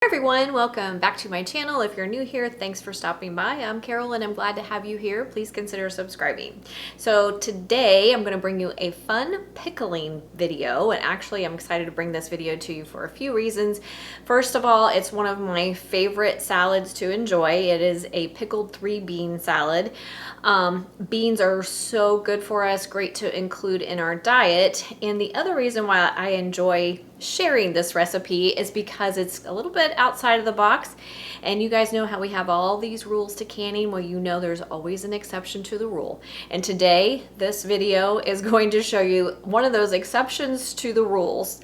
Hi everyone, welcome back to my channel. If you're new here, thanks for stopping by. I'm Carol and I'm glad to have you here. Please consider subscribing. So today I'm going to bring you a fun pickling video, and actually I'm excited to bring this video to you for a few reasons. First of all, it's one of my favorite salads to enjoy. It is a pickled 3-bean salad. Beans are so good for us, great to include in our diet. And the other reason why I enjoy sharing this recipe is because it's a little bit outside of the box, and you guys know how we have all these rules to canning. Well, you know there's always an exception to the rule, and today this video is going to show you one of those exceptions to the rules.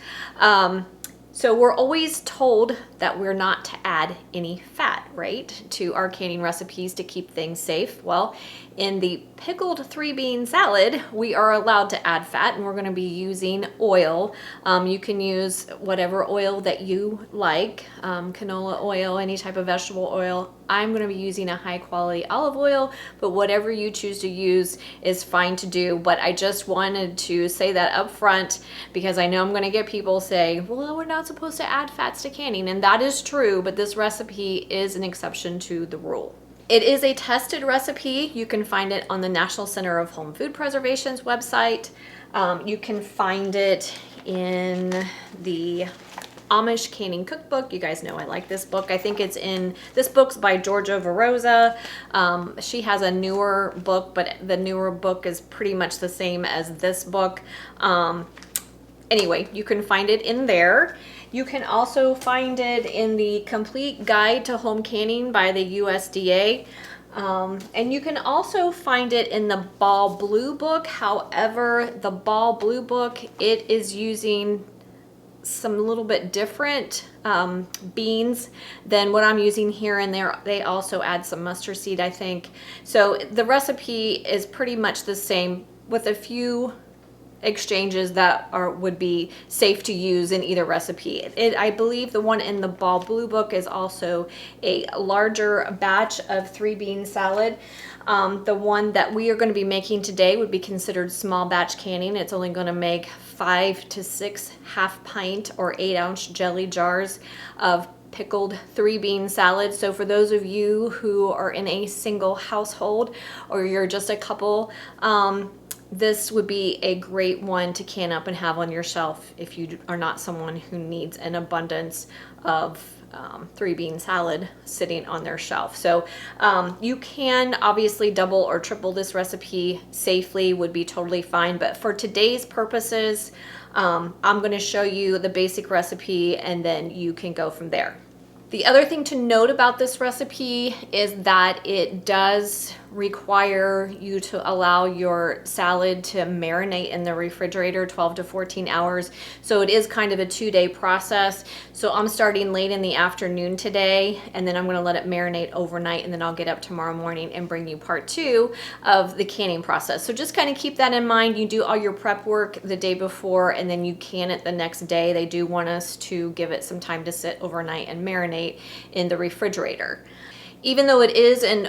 So we're always told that we're not to add any fat, right, to our canning recipes to keep things safe. Well, in the pickled 3-bean salad, we are allowed to add fat, and we're going to be using oil. You can use whatever oil that you like, canola oil, any type of vegetable oil. I'm going to be using a high quality olive oil, but whatever you choose to use is fine to do. But I just wanted to say that up front because I know I'm going to get people say, well, we're not supposed to add fats to canning, and that is true, but this recipe is an exception to the rule. It is a tested recipe. You can find it on the National Center of Home Food Preservation's website. You can find it in the Amish Canning Cookbook. You guys know I like this book. I think this book's by Georgia Veroza. She has a newer book, but the newer book is pretty much the same as this book. Anyway, you can find it in there. You can also find it in the Complete Guide to Home Canning by the USDA. And you can also find it in the Ball Blue book. However, the Ball Blue book, it is using some little bit different beans than what I'm using here, and they also add some mustard seed, I think. So the recipe is pretty much the same with a few exchanges that would be safe to use in either recipe. I believe the one in the Ball Blue book is also a larger batch of 3-bean salad. The one that we are going to be making today would be considered small batch canning. It's only going to make 5 to 6 half pint or 8-ounce jelly jars of pickled 3-bean salad. So for those of you who are in a single household or you're just a couple, this would be a great one to can up and have on your shelf if you are not someone who needs an abundance of 3-bean salad sitting on their shelf. So you can obviously double or triple this recipe safely, would be totally fine. But for today's purposes, I'm going to show you the basic recipe and then you can go from there. The other thing to note about this recipe is that it does require you to allow your salad to marinate in the refrigerator 12 to 14 hours. So it is kind of a 2-day process. So I'm starting late in the afternoon today, and then I'm going to let it marinate overnight, and then I'll get up tomorrow morning and bring you part 2 of the canning process. So just kind of keep that in mind. You do all your prep work the day before, and then you can it the next day. They do want us to give it some time to sit overnight and marinate in the refrigerator. Even though it is an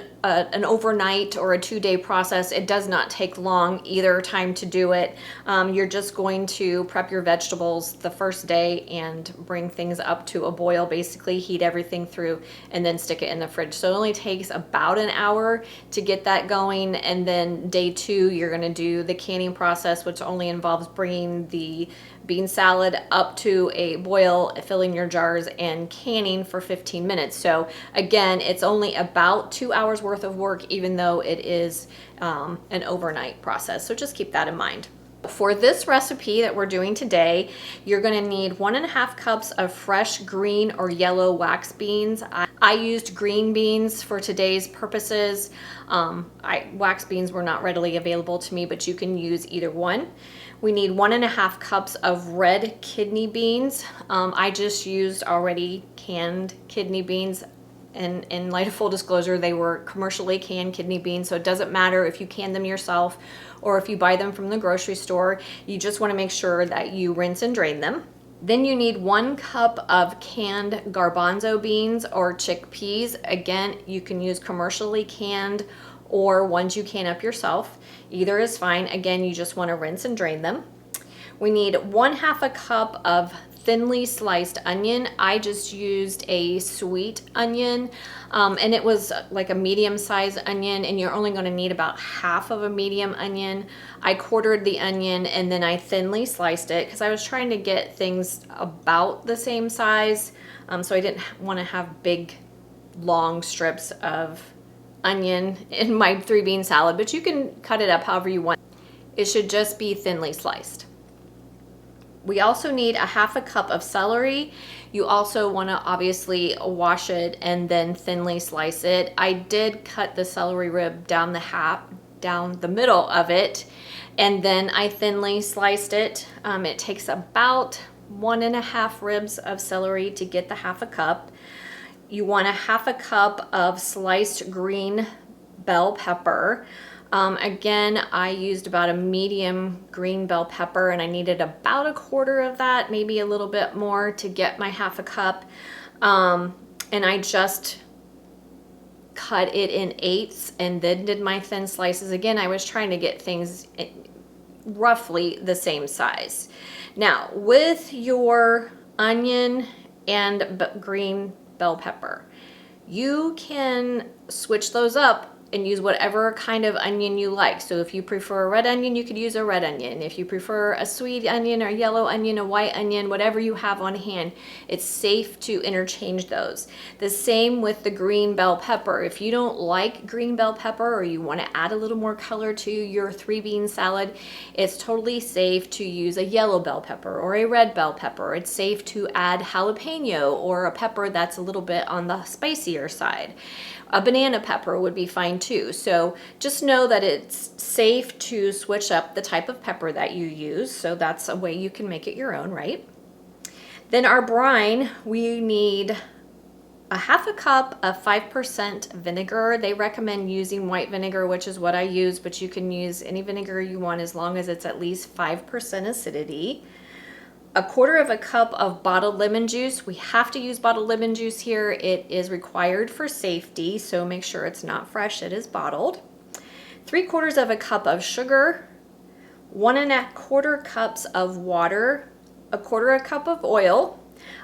overnight or a 2-day process, it does not take long either time to do it. You're just going to prep your vegetables the first day and bring things up to a boil, basically heat everything through and then stick it in the fridge. So it only takes about an hour to get that going, and then day 2 you're going to do the canning process, which only involves bringing the bean salad up to a boil, filling your jars, and canning for 15 minutes. So again, it's only about 2 hours worth of work, even though it is an overnight process. So just keep that in mind. For this recipe that we're doing today, you're going to need 1.5 cups of fresh green or yellow wax beans. I used green beans for today's purposes. Wax beans were not readily available to me, but you can use either one. We need 1.5 cups of red kidney beans. I just used already canned kidney beans. And in light of full disclosure, they were commercially canned kidney beans, so it doesn't matter if you can them yourself or if you buy them from the grocery store. You just want to make sure that you rinse and drain them. Then you need 1 cup of canned garbanzo beans or chickpeas. Again, you can use commercially canned or ones you can up yourself. Either is fine. Again, you just want to rinse and drain them. We need 1/2 cup of thinly sliced onion. I just used a sweet onion, and it was like a medium-sized onion, and you're only going to need about half of a medium onion. I quartered the onion and then I thinly sliced it because I was trying to get things about the same size, so I didn't want to have big, long strips of onion in my three bean salad, but you can cut it up however you want. It should just be thinly sliced. We also need a half a cup of celery. You also want to obviously wash it and then thinly slice it. I did cut the celery rib down the middle of it, and then I thinly sliced it. It takes about 1.5 ribs of celery to get the half a cup. You want a half a cup of sliced green bell pepper. Again, I used about a medium green bell pepper, and I needed about 1/4 of that, maybe a little bit more to get my half a cup. And I just cut it in 8ths and then did my thin slices. Again, I was trying to get things roughly the same size. Now, with your onion and green bell pepper, you can switch those up and use whatever kind of onion you like. So if you prefer a red onion, you could use a red onion. If you prefer a sweet onion or yellow onion, a white onion, whatever you have on hand, it's safe to interchange those. The same with the green bell pepper. If you don't like green bell pepper or you want to add a little more color to your three bean salad, it's totally safe to use a yellow bell pepper or a red bell pepper. It's safe to add jalapeno or a pepper that's a little bit on the spicier side. A banana pepper would be fine too. So just know that it's safe to switch up the type of pepper that you use. So that's a way you can make it your own, right? Then our brine, we need a half a cup of 5% vinegar. They recommend using white vinegar, which is what I use, but you can use any vinegar you want as long as it's at least 5% acidity. 1/4 cup of bottled lemon juice. We have to use bottled lemon juice here. It is required for safety, so make sure it's not fresh, it is bottled. 3/4 cup of sugar, 1.25 cups of water, 1/4 cup of oil.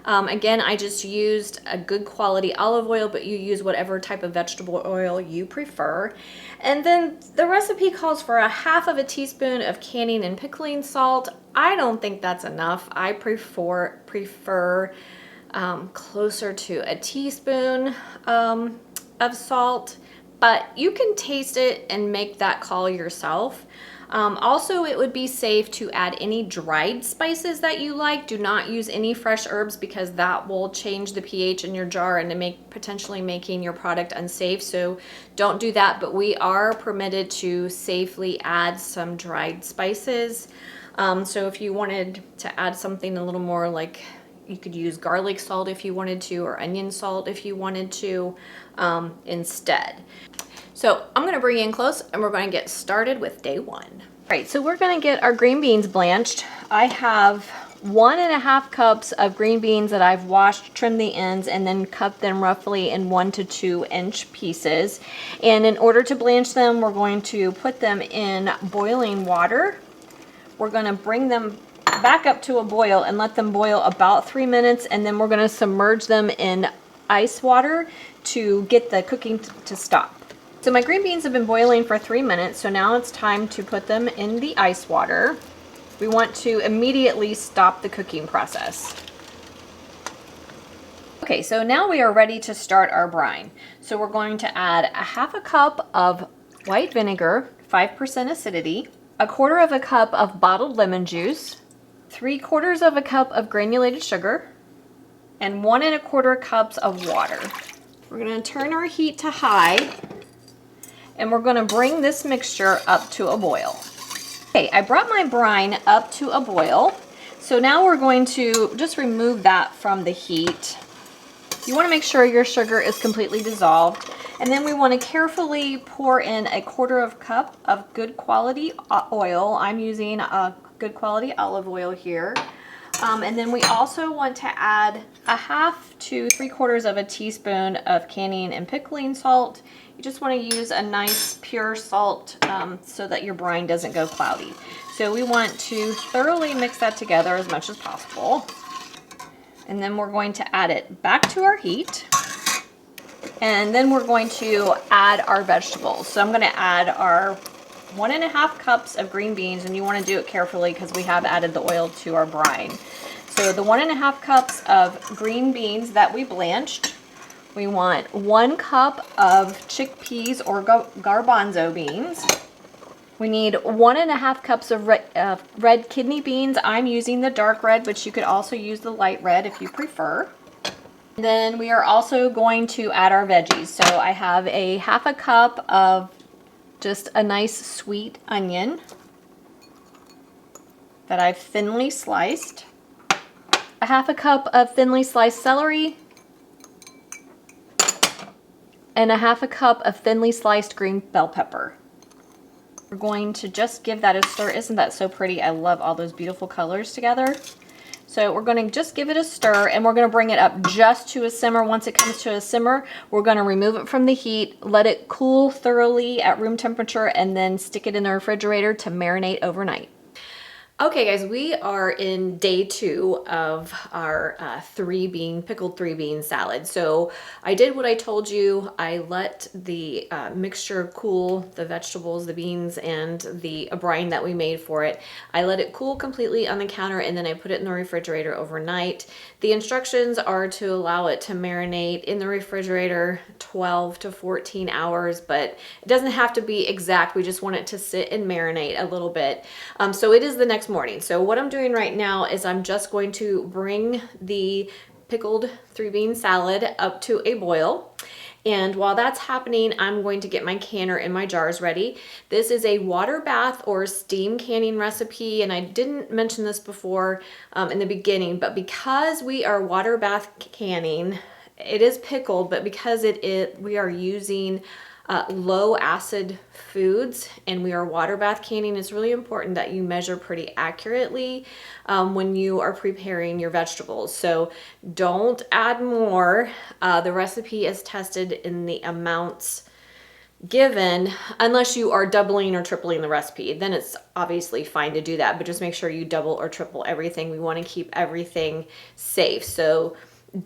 Again, I just used a good quality olive oil, but you use whatever type of vegetable oil you prefer. And then the recipe calls for a half of a teaspoon of canning and pickling salt. I don't think that's enough. I prefer closer to a teaspoon of salt, but you can taste it and make that call yourself. Also, it would be safe to add any dried spices that you like. Do not use any fresh herbs because that will change the pH in your jar and potentially making your product unsafe. So don't do that, but we are permitted to safely add some dried spices. So if you wanted to add something a little more, like you could use garlic salt if you wanted to, or onion salt if you wanted to instead. So I'm gonna bring you in close and we're gonna get started with day one. All right, so we're gonna get our green beans blanched. I have 1.5 cups of green beans that I've washed, trimmed the ends, and then cut them roughly in 1 to 2 inch pieces. And in order to blanch them, we're going to put them in boiling water. We're gonna bring them back up to a boil and let them boil about 3 minutes, and then we're gonna submerge them in ice water to get the cooking to stop. So my green beans have been boiling for 3 minutes, so now it's time to put them in the ice water. We want to immediately stop the cooking process. Okay, so now we are ready to start our brine. So we're going to add a half a cup of white vinegar, 5% acidity, 1/4 cup of bottled lemon juice, 3/4 cup of granulated sugar, and 1.25 cups of water. We're gonna turn our heat to high, and we're gonna bring this mixture up to a boil. Okay, I brought my brine up to a boil. So now we're going to just remove that from the heat. You wanna make sure your sugar is completely dissolved. And then we wanna carefully pour in 1/4 cup of good quality oil. I'm using a good quality olive oil here. And then we also want to add 1/2 to 3/4 teaspoon of canning and pickling salt. You just want to use a nice pure salt so that your brine doesn't go cloudy. So we want to thoroughly mix that together as much as possible. And then we're going to add it back to our heat. And then we're going to add our vegetables. So I'm going to add our 1.5 cups of green beans, and you want to do it carefully because we have added the oil to our brine. So the 1.5 cups of green beans that we blanched. We want 1 cup of chickpeas or garbanzo beans. We need 1.5 cups of red kidney beans. I'm using the dark red, but you could also use the light red if you prefer. And then we are also going to add our veggies. So I have a 1/2 cup of just a nice sweet onion that I've thinly sliced. A 1/2 cup of thinly sliced celery. And a 1/2 cup of thinly sliced green bell pepper. We're going to just give that a stir. Isn't that so pretty? I love all those beautiful colors together. So we're going to just give it a stir, and we're going to bring it up just to a simmer. Once it comes to a simmer, we're going to remove it from the heat, let it cool thoroughly at room temperature, and then stick it in the refrigerator to marinate overnight. Okay guys, we are in day 2 of our pickled 3 bean salad. So I did what I told you. I let the mixture cool, the vegetables, the beans, and the brine that we made for it. I let it cool completely on the counter, and then I put it in the refrigerator overnight. The instructions are to allow it to marinate in the refrigerator 12 to 14 hours, but it doesn't have to be exact. We just want it to sit and marinate a little bit. So it is the next morning. So what I'm doing right now is I'm just going to bring the pickled 3 bean salad up to a boil. And while that's happening, I'm going to get my canner and my jars ready. This is a water bath or steam canning recipe, and I didn't mention this before in the beginning, but because we are water bath canning, it is pickled, but because we are using low acid foods and we are water bath canning, it's really important that you measure pretty accurately when you are preparing your vegetables. So don't add more. The recipe is tested in the amounts given, unless you are doubling or tripling the recipe. Then it's obviously fine to do that, but just make sure you double or triple everything. We want to keep everything safe. So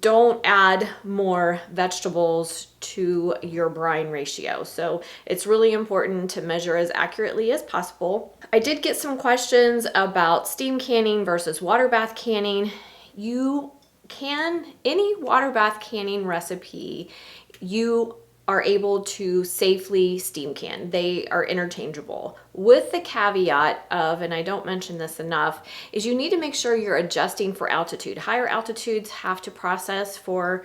don't add more vegetables to your brine ratio. So it's really important to measure as accurately as possible. I did get some questions about steam canning versus water bath canning. Any water bath canning recipe, you are able to safely steam can. They are interchangeable. With the caveat of, and I don't mention this enough, is you need to make sure you're adjusting for altitude. Higher altitudes have to process for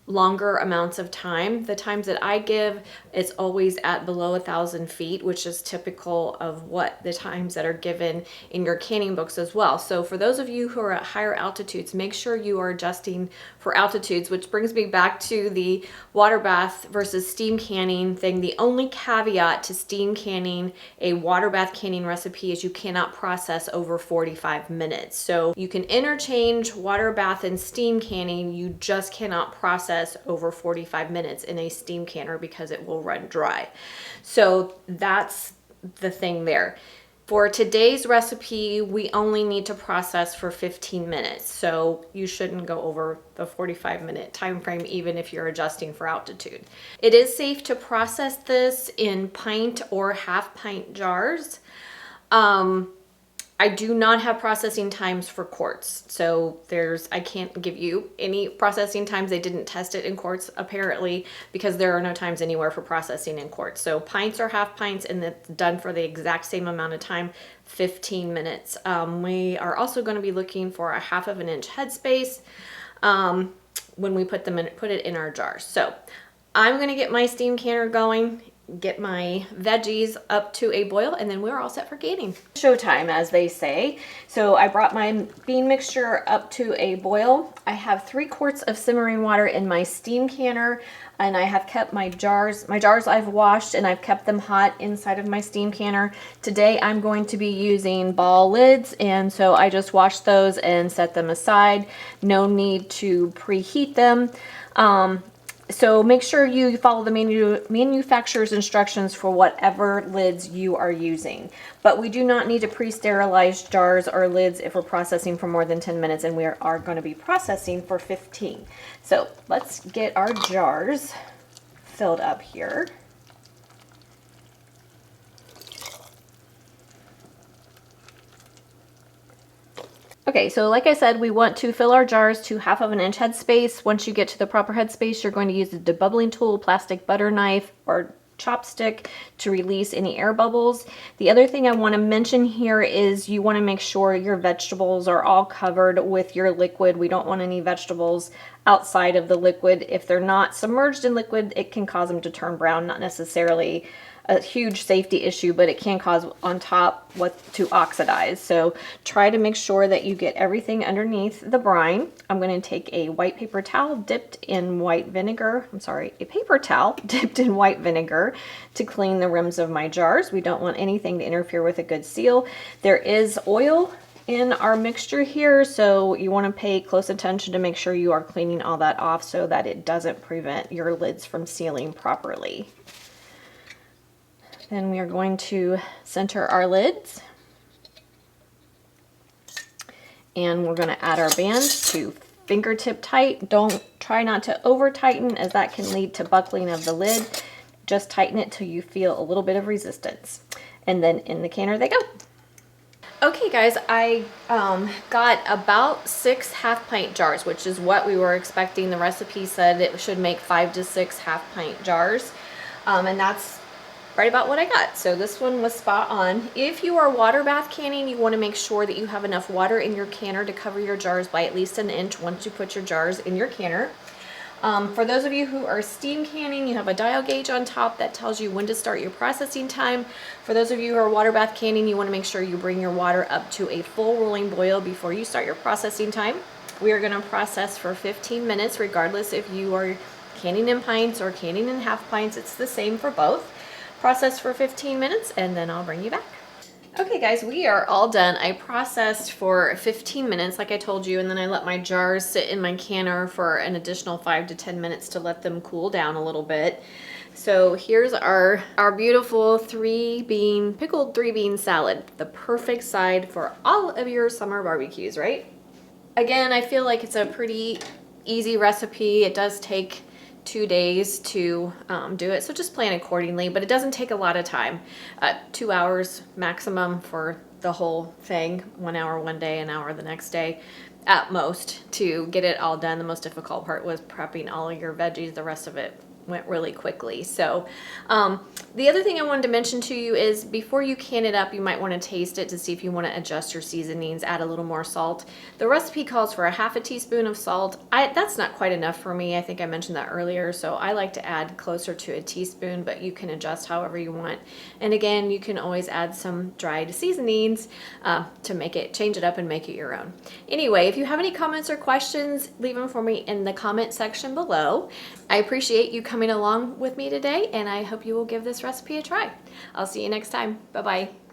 longer amounts of time. The times that I give, it's always at below 1,000 feet, which is typical of what the times that are given in your canning books as well. So for those of you who are at higher altitudes, make sure you are adjusting for altitudes, which brings me back to the water bath versus steam canning thing. The only caveat to steam canning a water bath canning recipe is you cannot process over 45 minutes. So you can interchange water bath and steam canning, you just cannot process over 45 minutes in a steam canner because it will run dry. So that's the thing there. For today's recipe, we only need to process for 15 minutes. So you shouldn't go over the 45-minute time frame, even if you're adjusting for altitude. It is safe to process this in pint or half pint jars. I do not have processing times for quarts. So I can't give you any processing times. They didn't test it in quarts apparently, because there are no times anywhere for processing in quarts. So pints or half pints, and it's done for the exact same amount of time, 15 minutes. We are also going to be looking for a 1/2 inch headspace when we put it in our jars. So I'm going to get my steam canner going, get my veggies up to a boil, and then we're all set for canning. Showtime, as they say. So I brought my bean mixture up to a boil. I have 3 quarts of simmering water in my steam canner, and I have kept my jars I've washed, and I've kept them hot inside of my steam canner. Today I'm going to be using ball lids, and so I just washed those and set them aside. No need to preheat them. So make sure you follow the manufacturer's instructions for whatever lids you are using. But we do not need to pre-sterilize jars or lids if we're processing for more than 10 minutes, and we are going to be processing for 15. So let's get our jars filled up here. Okay, so like I said, we want to fill our jars to 1/2 inch headspace. Once you get to the proper headspace, you're going to use the debubbling tool, plastic butter knife, or chopstick to release any air bubbles. The other thing I want to mention here is you want to make sure your vegetables are all covered with your liquid. We don't want any vegetables outside of the liquid. If they're not submerged in liquid, it can cause them to turn brown, not necessarily a huge safety issue, but it can cause on top to oxidize. So try to make sure that you get everything underneath the brine. I'm going to take a white paper towel dipped in white vinegar. A paper towel dipped in white vinegar to clean the rims of my jars. We don't want anything to interfere with a good seal. There is oil in our mixture here, so you want to pay close attention to make sure you are cleaning all that off so that it doesn't prevent your lids from sealing properly. Then we are going to center our lids, and we're going to add our bands to fingertip tight. Try not to over tighten, as that can lead to buckling of the lid. Just tighten it till you feel a little bit of resistance, and then in the canner they go. Okay guys, I got about 6 half-pint jars, which is what we were expecting. The recipe said it should make 5 to 6 half-pint jars, and that's right about what I got. So this one was spot on. If you are water bath canning, you want to make sure that you have enough water in your canner to cover your jars by at least 1 inch once you put your jars in your canner. For those of you who are steam canning, you have a dial gauge on top that tells you when to start your processing time. For those of you who are water bath canning, you want to make sure you bring your water up to a full rolling boil before you start your processing time. We are going to process for 15 minutes, regardless if you are canning in pints or canning in half pints. It's the same for both. Process for 15 minutes, and then I'll bring you back. Okay guys, we are all done. I processed for 15 minutes like I told you, and then I let my jars sit in my canner for an additional 5 to 10 minutes to let them cool down a little bit. So here's our beautiful pickled three bean salad, the perfect side for all of your summer barbecues, right? Again, I feel like it's a pretty easy recipe. It does take 2 days to do it, so just plan accordingly, but it doesn't take a lot of time. 2 hours maximum for the whole thing. 1 hour one day, 1 hour the next day at most to get it all done. The most difficult part was prepping all of your veggies. The rest of it went really quickly. So the other thing I wanted to mention to you is before you can it up, you might want to taste it to see if you want to adjust your seasonings, add a little more salt. The recipe calls for a 1/2 teaspoon of salt. That's not quite enough for me. I think I mentioned that earlier, so I like to add closer to a teaspoon, but you can adjust however you want. And again, you can always add some dried seasonings to change it up and make it your own. Anyway, if you have any comments or questions, leave them for me in the comment section below. I appreciate you coming along with me today, and I hope you will give this recipe a try. I'll see you next time. Bye-bye.